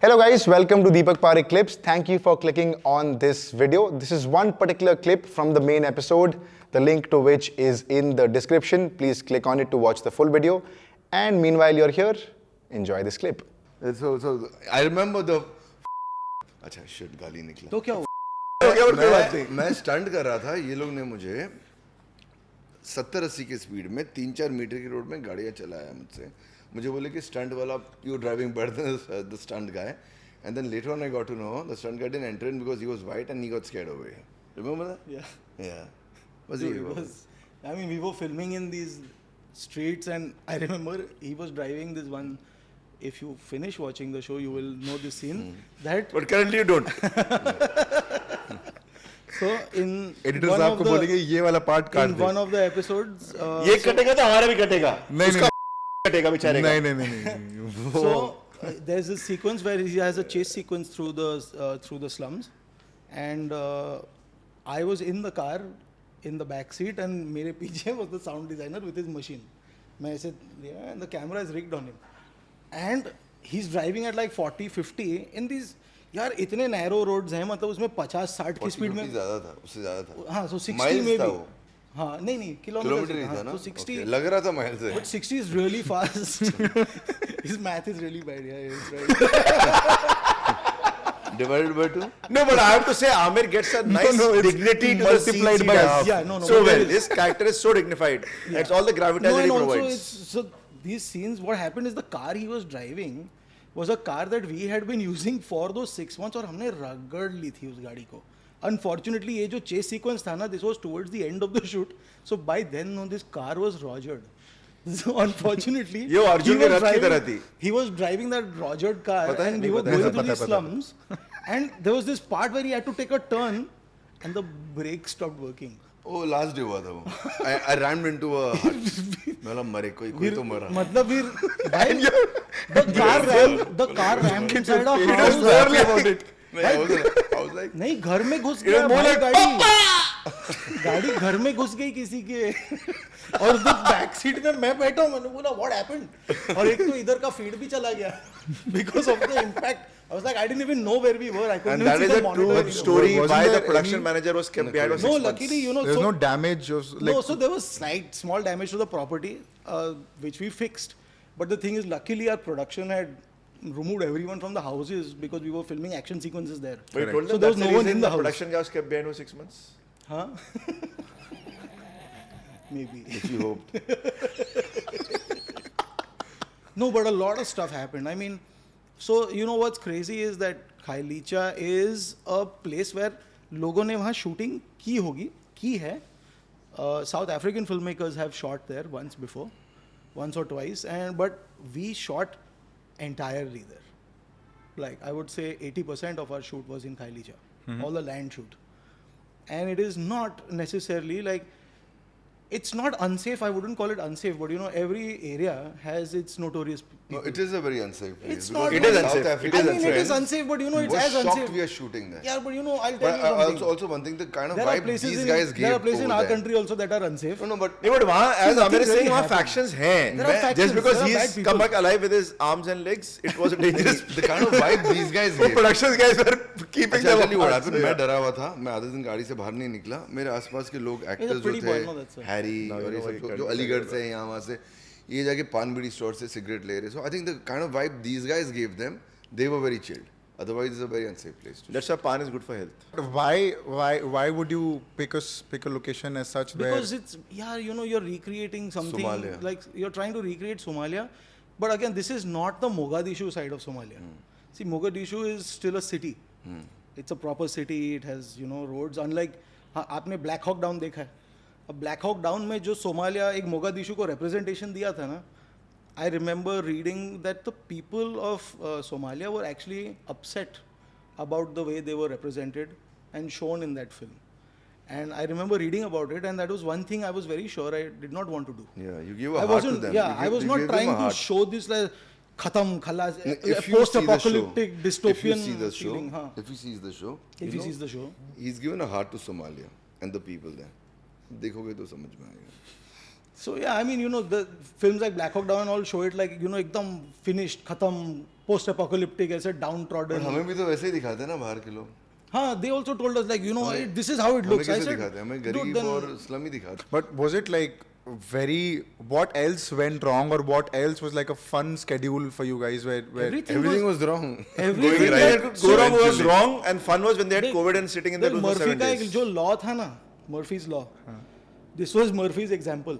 Hello guys, welcome to Deepak Parekh Clips. Thank you for clicking on this video. This is one particular clip from the main episode, the link to which is in the description. Please click on it to watch the full video. And meanwhile you're here, enjoy this clip. So I remember the अच्छा shit गाली निकला तो क्या हुआ? मैं stunt कर रहा था, ये लोग ने मुझे 70-80 की स्पीड में 3-4 मीटर की रोड में गाड़ियाँ चलाया मुझसे. मुझे बोले कि स्टंट वाला you driving better than the stunt guy. And then later on I got to know the stunt guy didn't enter in because he was white and he got scared away. Remember that? Yeah. Was Dude, he? it was, I mean, we were filming in these streets, and I remember he was driving this one. If you finish watching the show, you will know this scene. That But currently you don't. so in editor one साहब of को the- बोलेंगे ये वाला part काट in they. one of the episodes, ये कटेगा तो हमारा भी कटेगा. नहीं उसका नहीं कटेगा बेचारे का. नहीं. so there's a sequence where he has a chase sequence through the slums, and I was in the car in the back seat, and मेरे पीछे was the sound designer with his machine. मैं ऐसे and the camera is rigged on him, and he's driving at like 40-50 in these यार इतने narrow roads हैं, मतलब उसमें 50-60 की स्पीड में ज़्यादा था, उससे ज़्यादा था. हाँ, so 60 Miles में था भी वो. हाँ नहीं किलोमीटर ही था हाँ, ना. so 60 Okay, लग रहा था माइल से. but 60 is really fast. His math is really bad. Yeah, it's right. Divided by 2. No, but I have to say, Amir gets a nice no, it's dignity to the multiplied scenes by he half. does. Yeah, no, So but well. there is- His character is so dignified. That's all the gravitas No, that he and also provides. so these scenes, what happened is the car he was driving was a car that we had been using for those 6 months, और हमने रगड़ ली थी उस गाड़ी को. Unfortunately, ये जो chase sequence था ना, this was towards the end of the shoot. So by then, no, this car was rogered. So unfortunately, ये अर्जुन he के was रथ की तरह driving- थी. He was driving that rogered car, पता है, and we नहीं were पता है, going through पता these है, slums, and there was this part where he had to take a turn, and the brake stopped working. वो last day हुआ था वो. I rammed into a hut. मैं बोला मरे कोई तो मरा. मतलब फिर भाई the car rammed inside a house. I was like नहीं, घर में घुस गया भाई गाड़ी घर में घुस गई किसी के. और उस बैक सीट में मैं बैठा हूँ, मैंने बोला व्हाट हैपेंड, और एक तो इधर का फीड भी चला गया because of the impact. I was like, I didn't even know where we were. I couldn't And even that see is the a monitor true anymore. story Wasn't why the there production any- manager was kept behind for 6 No, months. luckily, you know, There's so, no damage. no, so there was small damage to the property, which we fixed. But the thing is, luckily, our production had removed everyone from the houses because we were filming action sequences there. But you told So them there that's was the no one reason in the the house. production guy was kept behind for 6 months. Huh? Maybe. if you hoped. No, but a lot of stuff happened. I mean, so you know what's crazy is that Khayelitsha is a place where लोगों ने वहाँ shooting की है. South African filmmakers have shot there once or twice, but we shot entirely there. Like I would say 80% of our shoot was in Khayelitsha, all the land shoot. And it is not necessarily like, it's not unsafe, I wouldn't call it unsafe, but you know, every area has its notorious people. No, it is a very unsafe place. It's because not- It is South unsafe. African I mean, it is friends unsafe, but you know, it's were as shocked unsafe. we are shooting there. Yeah, but you know, I'll tell But you something. also one thing, the kind of There are vibe places these in, guys gave there are places in over our there. country also that are unsafe. No, but नहीं, but वहाँ, as nothing Amir is saying, really वहाँ happened. factions हैं. There are factions, Just because there are he's bad people. come back alive with his arms and legs, it was a dangerous. the kind of vibe these guys So gave. production guys were keeping अच्छा, them tell you what apart. happened, मैं डरा हुआ था. मैं आधे दिन गाड़ी से बाहर नहीं निकला. मेरे आसपास के लोग एक्टर्स जो pretty boy, no, थे, that's why. Harry Now you और ये know सब what जो you अलीगढ़ से यहाँ वहाँ से ये जाके पान बीड़ी स्टोर से सिगरेट ले रहे. So I think the kind of vibe these guys gave them, they were very chilled. Otherwise, it's a very unsafe place to shoot. That's why pan is good for health. Why would you pick a location as such Because it's, yeah, you know, you're recreating something, Somalia. like you're trying to recreate Somalia. But again, this is not the Mogadishu side of Somalia. See, Mogadishu is still a city. It's a proper city. It has, you know, roads. Unlike, हाँ, आपने Black Hawk Down देखा है. अब Black Hawk Down में जो Somalia एक Mogadishu को representation दिया था ना, I remember reading that the people of Somalia were actually upset about the way they were represented and shown in that film. And I remember reading about it, and that was one thing I was very sure I did not want to do. Yeah, you give a I heart to wasn't, them. yeah, You I give- was you not give them trying a to heart. show this like khatam, khalas, If you see the post-apocalyptic show- dystopian if you see the show, feeling. Huh? if he sees the show, If you he know, sees the show. he's given a heart to Somalia and the people there. देखोगे तो समझ में आएगा. So yeah, I mean, you know, the films like Black Hawk Down and all show it like, you know, ekdam finished, khatam, post apocalyptic ऐसे down पर trodden. हमें भी तो वैसे ही दिखाते हैं ना बाहर के लोग. हाँ, they also told us like, you know, this is how it हमें looks. I कैसे said, दिखाते हैं? हमें dude, गरीब then और स्लम ही दिखाते हैं. But was it like very? What else went wrong, or what else was like a fun schedule for you guys? Where Everything was wrong. everything Going right. that- Go wrong was Eventually. wrong, and fun was when they had देख, COVID and sitting in their देख, room for Murphy 7 का days. एक जो law था ना, Murphy's law, this was Murphy's example.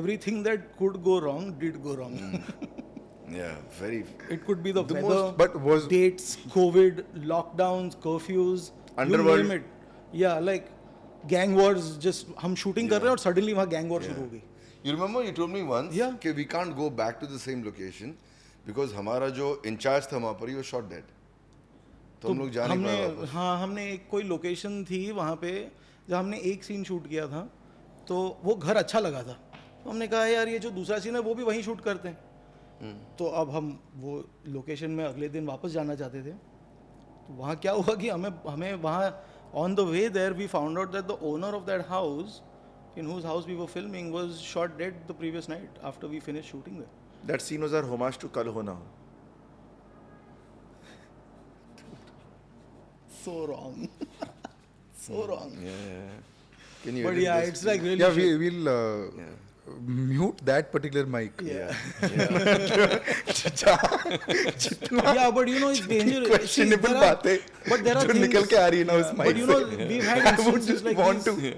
Everything that could go wrong did go wrong. Yeah, very. It could be the The weather, most- but was- dates, COVID, lockdowns, curfews, Underworld. you name it. Yeah, like gang wars. Just हम shooting कर रहे हैं और suddenly वहाँ gang war शुरू हो गई. You remember you told me once Yeah. कि we can't go back to the same location because हमारा जो इंचार्ज था वहाँ पर ही वो shot dead. तो हम लोग जा नहीं पाए वापस. हाँ, हमने एक कोई लोकेशन थी वहाँ पे जहाँ हमने एक सीन शूट किया था, तो वो घर अच्छा लगा था. तो हमने कहा यार ये जो दूसरा सीन है वो भी वहीं शूट करते हैं. तो अब हम वो लोकेशन में अगले दिन वापस जाना चाहते थे. तो वहाँ क्या हुआ कि हमें वहाँ on the way there we found out that the owner of that house in whose house we were filming was shot dead the previous night after we finished shooting there. That scene was our homage to Kal Ho Na Ho. So wrong. So wrong. Yeah. Can you But edit yeah, this, it's like please? really yeah, shit. we'll mute that particular mic. Yeah. जितना Yeah, but you know it's dangerous. See, questionable there are- बातें but there are जो things, निकल के आ रही है ना उस but mic you know से. we've had I would instances just like want these.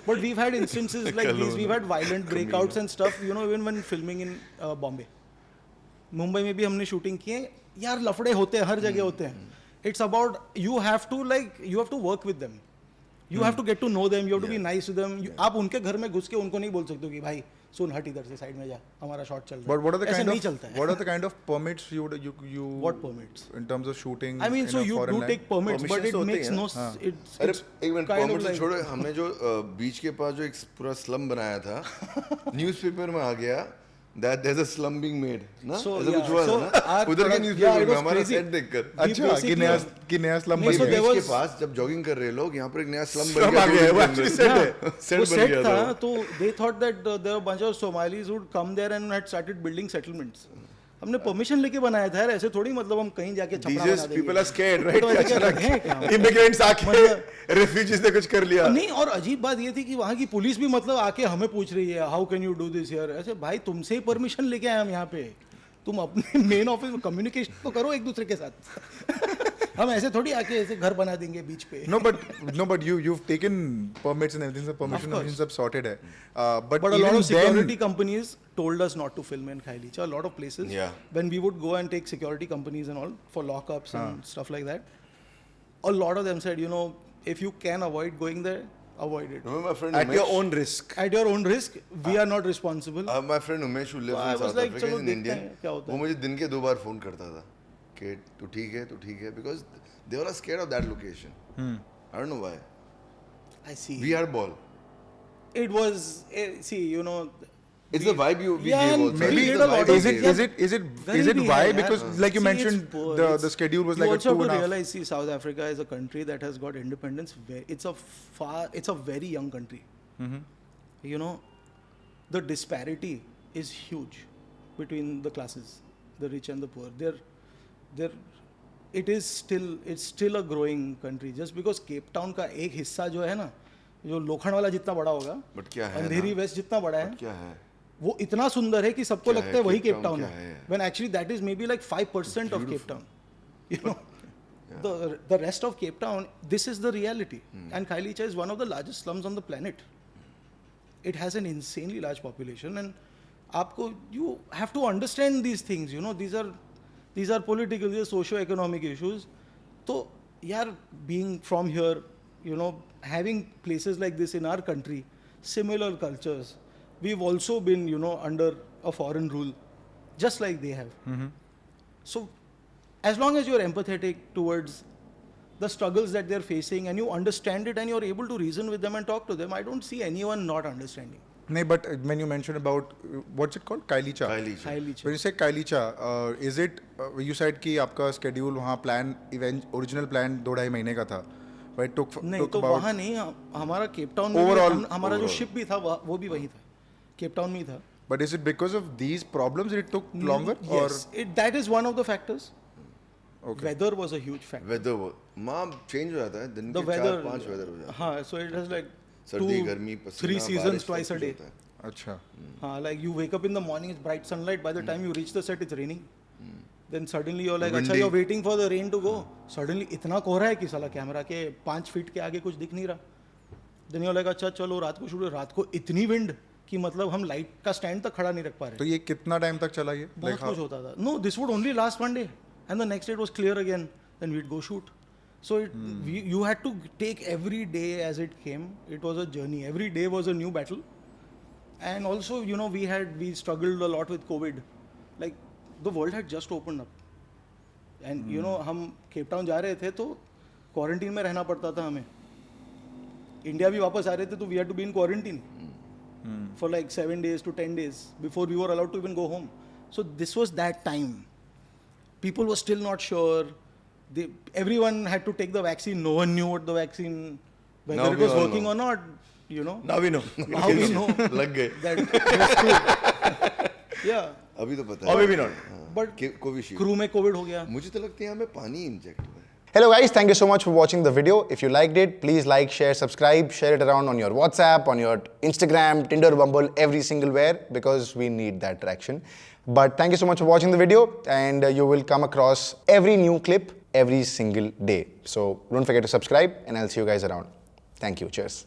But we've had instances like these. We've had violent breakouts and stuff. You know, even when filming in Bombay, Mumbai में भी हमने shooting किए. यार लफड़े होते हैं, हर जगह होते हैं. It's about you have to work with them. You have to get to know them. You have to be nice to them. आप उनके घर में घुस के उनको नहीं बोल सकते हो कि भाई सुन हट इधर से साइड में जा, हमारा शॉट चल रहा है. But what are the ऐसे kind नहीं of चलता है. what are the kind of permits you What permits? in terms of shooting? I mean, in so a you foreign do land? take permits, but Permissions it होते makes हैं, no. हाँ. अरे It's एक minute kind of permit like- छोड़ो. हमने जो बीच के पास जो एक पूरा स्लम बनाया था, न्यूज़पेपर में आ गया that there's a slum being made. ना? So, ऐसा yeah, कुछ हुआ so था ना? our उधर के product- न्यूज़पेपर yeah, it में was हमारा crazy. सेट देखकर. We अच्छा basically- कि नया स्लम नहीं, बन so गया. there बीच के was- पास जब जॉगिंग कर रहे लोग यहाँ पर एक नया स्लम Slum बन आ गया है, वो गया. actually set है. वो सेट बन सेट गया था. था. तो they thought that there were a bunch of Somalis who'd come there and had started building settlements. हमने परमिशन लेके बनाया था यार. ऐसे थोड़ी मतलब हम कहीं जाके छपरा These बना days देंगे. people are scared, right? तो ऐसे क्या लगे हैं क्या? Immigrants आके मतलब- refugees ने कुछ कर लिया. नहीं, और अजीब बात ये थी कि वहाँ की पुलिस भी मतलब आके हमें पूछ रही है how can you do this here. ऐसे भाई तुमसे ही परमिशन लेके आए हम यहाँ पे. तुम अपने मेन ऑफिस में कम्युनिकेशन तो करो एक दूसरे के साथ. हम ऐसे थोड़ी आके ऐसे घर बना देंगे बीच पे. No, but you've taken permits and everything. So permission course. everything सब sorted है. But But a lot even of security then, companies told us not to film in Khayelitsha. A lot of places. Yeah. When we would go and take security companies and all for lockups and stuff like that, a lot of them said, you know, if you can avoid going there, avoid it. Remember my friend At your Umesh? own risk. At your own risk, we are not responsible. My friend Umesh who lives I in was South like, Africa, चलो is an देखते Indian. हैं क्या होता वो है. मुझे दिन के 2 बार फोन करता था कि तू ठीक है because they were scared of that location. I don't know why. I see. We had ball. It was, see, you know. It's the vibe we Yeah, gave and also. maybe It's did the a lot vibe of we is it gave. Very is it big why? है Because यार. like you See, mentioned, it's poor. the It's- schedule was you like a also have 2.5. to realize, see, South Africa is a country that has got independence. It's a very young country. You know, the disparity is huge between the classes, the rich and the poor. It's still a growing country. Just because Cape Town का एक हिस्सा जो है ना, जो लोखंड वाला जितना बड़ा होगा, But क्या है अंधेरी ना? वेस्ट जितना बड़ा है, क्या है? वो इतना सुंदर है कि सबको क्या लगता है? है वही Cape केप Town टाउन क्या है. है? When actually that is maybe like 5% of Cape Town. You know, the rest of Cape Town, this is the reality. And Khayelitsha is one of the largest slums on the planet. It has an insanely large population, and you have to understand these things. You know, these are political, these are socio-economic issues. So, yaar, being from here, you know, having places like this in our country, similar cultures, we've also been, you know, under a foreign rule, just like they have. So, as long as you're empathetic towards the struggles that they're facing and you understand it and you're able to reason with them and talk to them, I don't see anyone not understanding. No, but when you mentioned about what's it called, Khayelitsha. Khayelitsha. Khayelitsha. When you say Khayelitsha, is it you said कि आपका schedule वहाँ plan original plan 2-2.5 महीने का था, right? नहीं took तो about वहाँ नहीं, हमारा केप टाउन में Overall- हमारा जो शिप भी था वो भी वही था, केप टाउन में ही था. But is it because of these problems it took longer? Yes, that is one of the factors. Okay. Weather was a huge factor. Weather माँ चेंज हो जाता है दिन The के weather, 4-5 वेदर हो जाते हाँ, so it has like सर्दी, गर्मी, two, पसीना, 3 seasons बारिश, twice सब a कुछ day. होता है. अच्छा. Like you wake up in the morning, it's bright sunlight. By the time you reach the set, it's raining. Then suddenly you're like, अच्छा, Windy. you're waiting for the rain to go. Suddenly इतना कोहरा है कि साला camera के 5 feet के आगे कुछ दिख नहीं रहा. Then you're like, अच्छा चलो रात को शूट, रात को इतनी विंड कि मतलब हम लाइट का स्टैंड तक खड़ा नहीं रख पा तो रहे. ये कितना टाइम तक चला ये? बहुत कुछ होता था. No, this would only last one day, and the next day it was clear again. Then we'd go shoot. So you had to take every day as it came. It was a journey. Every day was a new battle. And also, you know, we struggled a lot with COVID. Like the world had just opened up. And you know, हम Cape Town जा रहे थे तो quarantine में रहना पड़ता था हमें. इंडिया भी वापस आ रहे थे तो we had to be in quarantine for like 7 days to 10 days before we were allowed to even go home. So this was that time. People were still not sure. Everyone had to take the vaccine. No one knew what the vaccine, whether Now it we was all working know. or not. You know. Now we know. Now we know लग गए. that it was true. Yeah. अभी तो पता है. Or maybe not. But Covishield. crew में COVID हो गया. मुझे तो लगता है हमें पानी इंजेक्ट हुआ है. Hello guys, thank you so much for watching the video. If you liked it, please like, share, subscribe, share it around on your WhatsApp, on your Instagram, Tinder, Bumble, every single where, because we need that traction. But thank you so much for watching the video, and you will come across every new clip every single day. So don't forget to subscribe, and I'll see you guys around. Thank you. Cheers.